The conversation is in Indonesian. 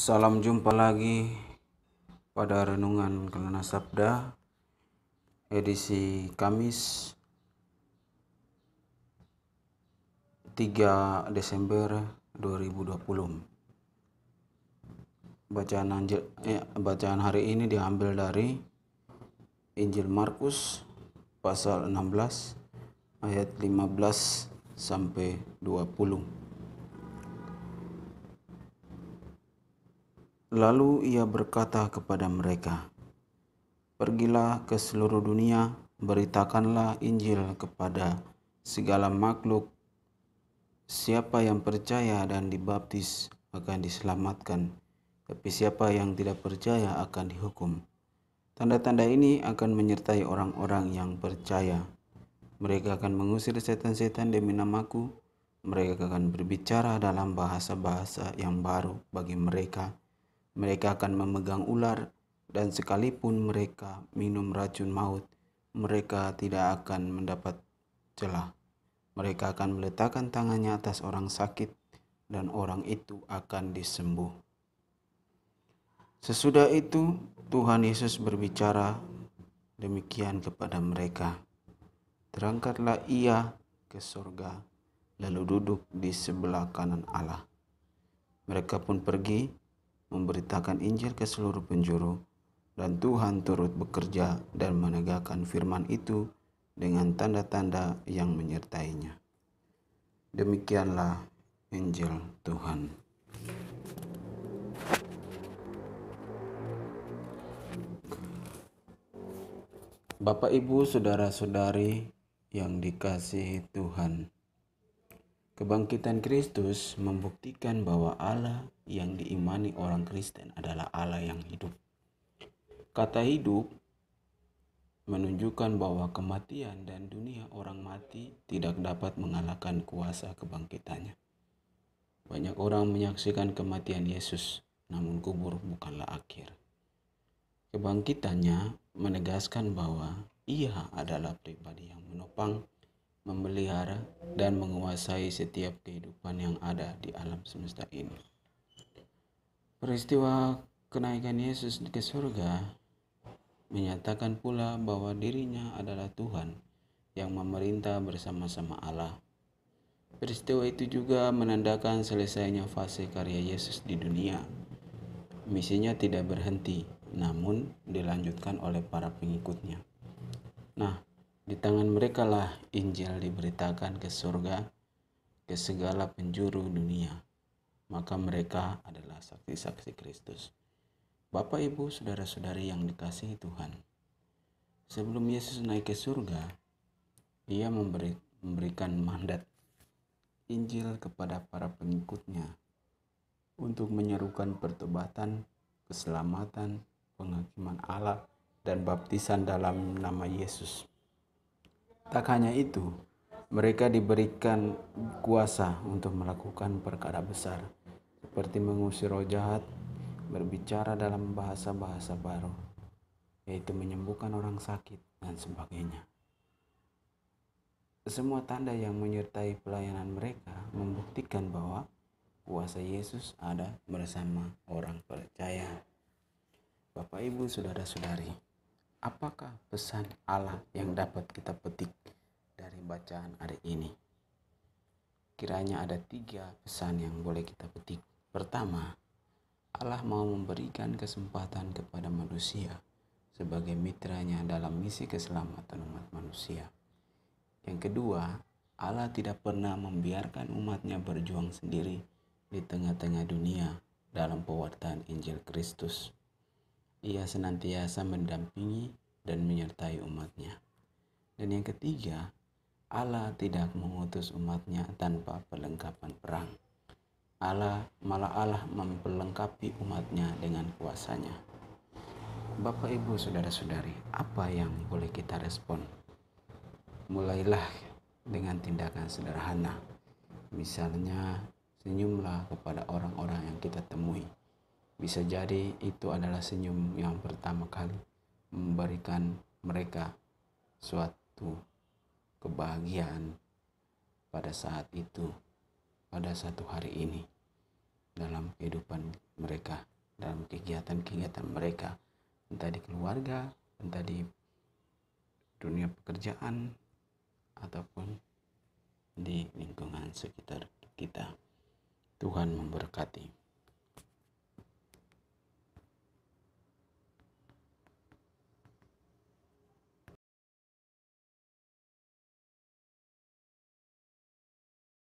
Salam jumpa lagi pada Renungan Kelana Sabda edisi Kamis 3 Desember 2020. Bacaan hari ini diambil dari Injil Markus pasal 16 ayat 15 sampai 20. Lalu ia berkata kepada mereka, "Pergilah ke seluruh dunia, beritakanlah Injil kepada segala makhluk. Siapa yang percaya dan dibaptis akan diselamatkan, tapi siapa yang tidak percaya akan dihukum. Tanda-tanda ini akan menyertai orang-orang yang percaya. Mereka akan mengusir setan-setan demi namaku. Mereka akan berbicara dalam bahasa-bahasa yang baru bagi mereka. Mereka akan memegang ular, dan sekalipun mereka minum racun maut, mereka tidak akan mendapat celah. Mereka akan meletakkan tangannya atas orang sakit, dan orang itu akan disembuh." Sesudah itu, Tuhan Yesus berbicara demikian kepada mereka. Terangkatlah ia ke surga, lalu duduk di sebelah kanan Allah. Mereka pun pergi memberitakan Injil ke seluruh penjuru, dan Tuhan turut bekerja dan menegakkan firman itu dengan tanda-tanda yang menyertainya. Demikianlah Injil Tuhan. Bapak, Ibu, saudara-saudari yang dikasihi Tuhan, kebangkitan Kristus membuktikan bahwa Allah yang diimani orang Kristen adalah Allah yang hidup. Kata hidup menunjukkan bahwa kematian dan dunia orang mati tidak dapat mengalahkan kuasa kebangkitannya. Banyak orang menyaksikan kematian Yesus, namun kubur bukanlah akhir. Kebangkitannya menegaskan bahwa Ia adalah pribadi yang menopang, memelihara, dan menguasai setiap kehidupan yang ada di alam semesta ini. Peristiwa kenaikan Yesus ke surga menyatakan pula bahwa dirinya adalah Tuhan yang memerintah bersama-sama Allah. Peristiwa itu juga menandakan selesainya fase karya Yesus di dunia. Misinya tidak berhenti, namun dilanjutkan oleh para pengikutnya. Nah, di tangan mereka lah Injil diberitakan ke surga, ke segala penjuru dunia. Maka mereka adalah saksi-saksi Kristus. Bapak, Ibu, saudara-saudari yang dikasihi Tuhan, sebelum Yesus naik ke surga, Ia memberikan mandat Injil kepada para pengikutnya untuk menyerukan pertobatan, keselamatan, penghakiman Allah, dan baptisan dalam nama Yesus. Tak hanya itu, mereka diberikan kuasa untuk melakukan perkara besar, seperti mengusir roh jahat, berbicara dalam bahasa-bahasa baru, yaitu menyembuhkan orang sakit, dan sebagainya. Semua tanda yang menyertai pelayanan mereka membuktikan bahwa kuasa Yesus ada bersama orang percaya. Bapak, Ibu, saudara-saudari, apakah pesan Allah yang dapat kita petik dari bacaan hari ini? Kiranya ada 3 pesan yang boleh kita petik. Pertama, Allah mau memberikan kesempatan kepada manusia sebagai mitranya dalam misi keselamatan umat manusia. Yang kedua, Allah tidak pernah membiarkan umatnya berjuang sendiri di tengah-tengah dunia dalam pewartaan Injil Kristus. Ia senantiasa mendampingi dan menyertai umatnya. Dan yang ketiga, Allah tidak mengutus umatnya tanpa perlengkapan perang. Allah memperlengkapi umatnya dengan kuasanya. Bapak, Ibu, saudara-saudari, apa yang boleh kita respon? Mulailah dengan tindakan sederhana. Misalnya, senyumlah kepada orang-orang yang kita temui. Bisa jadi itu adalah senyum yang pertama kali memberikan mereka suatu kebahagiaan pada saat itu, pada satu hari ini dalam kehidupan mereka. kegiatan-kegiatan mereka, entah di keluarga, entah di dunia pekerjaan, ataupun di lingkungan sekitar kita. Tuhan memberkati.